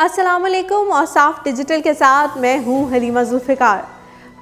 अस्सलाम वालेकुम और साफ डिजिटल के साथ मैं हूं हलीमा जुल्फ़िकार।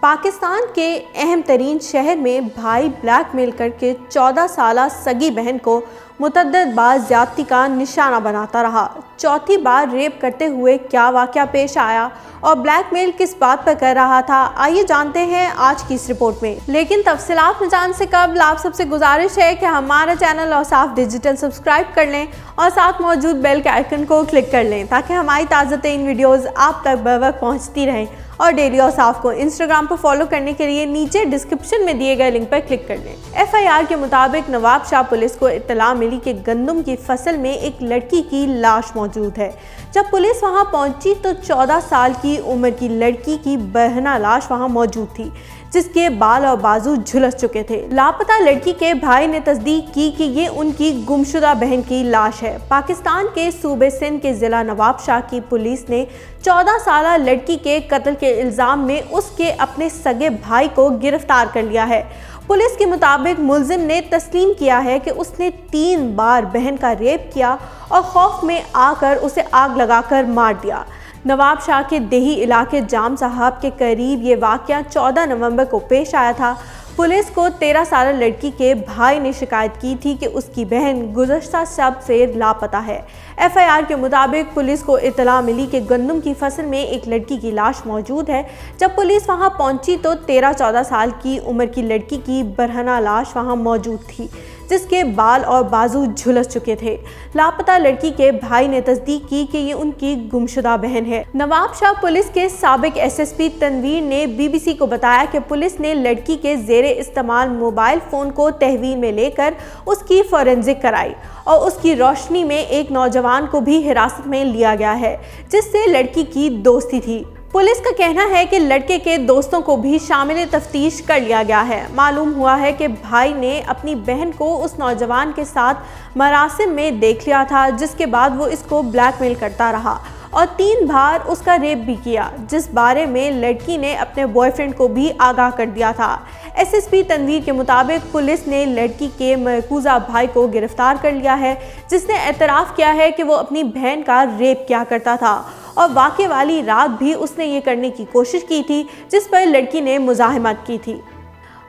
पाकिस्तान के अहम तरीन शहर में भाई ब्लैकमेल करके 14 साला सगी बहन को मुतअद्दिद बार ज़्यादती का निशाना बनाता रहा। चौथी बार रेप करते हुए क्या वाक़या पेश आया और ब्लैकमेल किस बात पर कर रहा था, आइए जानते हैं आज की इस रिपोर्ट में। लेकिन तफसीलात में जाने से कबल आप सबसे गुजारिश है कि हमारा चैनल और साफ डिजिटल सब्सक्राइब कर लें और साथ मौजूद बेल के आइकन को क्लिक कर लें ताकि हमारी ताज़ा तरीन वीडियोज़ आप तक बर वक्त पहुँचती रहें। और डेली और साफ को इंस्टाग्राम पर फॉलो करने के लिए नीचे डिस्क्रिप्शन में दिए गए लिंक पर क्लिक कर लें। FIR के मुताबिक नवाबशाह पुलिस को इत्तला मिली कि गंदम की फसल में एक लड़की की लाश मौजूद है। जब पुलिस वहां पहुंची तो 14 साल की उम्र की लड़की की बरहना लाश वहां मौजूद थी, जिसके बाल और बाजू झुलस चुके थे। लापता लड़की के भाई ने तस्दीक की कि ये उनकी गुमशुदा बहन की लाश है। पाकिस्तान के सूबे सिंध के ज़िला नवाबशाह की पुलिस ने 14 साला लड़की के कत्ल के इल्ज़ाम में उसके अपने सगे भाई को गिरफ्तार कर लिया है। पुलिस के मुताबिक मुलजिम ने तस्लीम किया है कि उसने 3 बार बहन का रेप किया और खौफ में आकर उसे आग लगाकर मार दिया। नवाबशाह के देही इलाके जाम साहब के करीब ये वाक़या 14 नवंबर को पेश आया था। पुलिस को 13 साल लड़की के भाई ने शिकायत की थी कि उसकी बहन गुज़श्ता शब से लापता है। FIR के मुताबिक पुलिस को इत्तला मिली कि गंदम की फसल में एक लड़की की लाश मौजूद है। जब पुलिस वहां पहुंची तो 13-14 साल की उम्र की लड़की की बरहना लाश वहां मौजूद थी, जिसके बाल और बाजू झुलस चुके थे। लापता लड़की के भाई ने तस्दीक की कि ये उनकी गुमशुदा बहन है। नवाबशाह पुलिस के साबिक SSP तनवीर ने BBC को बताया कि पुलिस ने लड़की के ज़ेरे इस्तेमाल मोबाइल फ़ोन को तहवील में लेकर उसकी फोरेंसिक कराई और उसकी रोशनी में एक नौजवान को भी हिरासत में लिया गया है, जिससे लड़की की दोस्ती थी। पुलिस का कहना है कि लड़के के दोस्तों को भी शामिल तफ्तीश कर लिया गया है। मालूम हुआ है कि भाई ने अपनी बहन को उस नौजवान के साथ मरासिम में देख लिया था, जिसके बाद वो इसको ब्लैकमेल करता रहा और 3 बार उसका रेप भी किया, जिस बारे में लड़की ने अपने बॉयफ्रेंड को भी आगाह कर दिया था। SSP तनवीर के मुताबिक पुलिस ने लड़की के मरकूज़ा भाई को गिरफ्तार कर लिया है, जिसने एतराफ़ किया है कि वो अपनी बहन का रेप किया करता था और वाक़े वाली रात भी उसने ये करने की कोशिश की थी, जिस पर लड़की ने मुज़ाहमत की थी।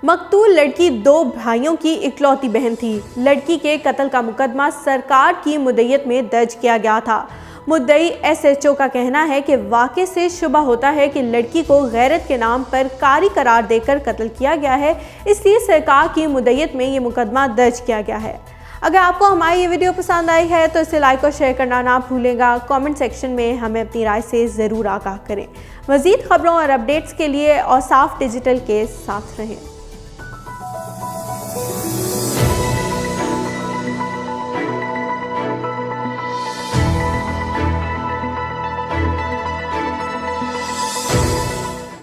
मकतूल लड़की 2 भाइयों की इकलौती बहन थी। लड़की के कत्ल का मुकदमा सरकार की मुद्दत में दर्ज किया गया था। मुद्दई SHO का कहना है कि वाक़े से शुबा होता है कि लड़की को गैरत के नाम पर कारी करार देकर कत्ल किया गया है, इसलिए सरकार की मुद्दत में ये मुकदमा दर्ज किया गया है। अगर आपको हमारी ये वीडियो पसंद आई है तो इसे लाइक और शेयर करना ना भूलेगा। कमेंट सेक्शन में हमें अपनी राय से ज़रूर आगाह करें। मज़ीद खबरों और अपडेट्स के लिए और साफ डिजिटल के साथ रहें।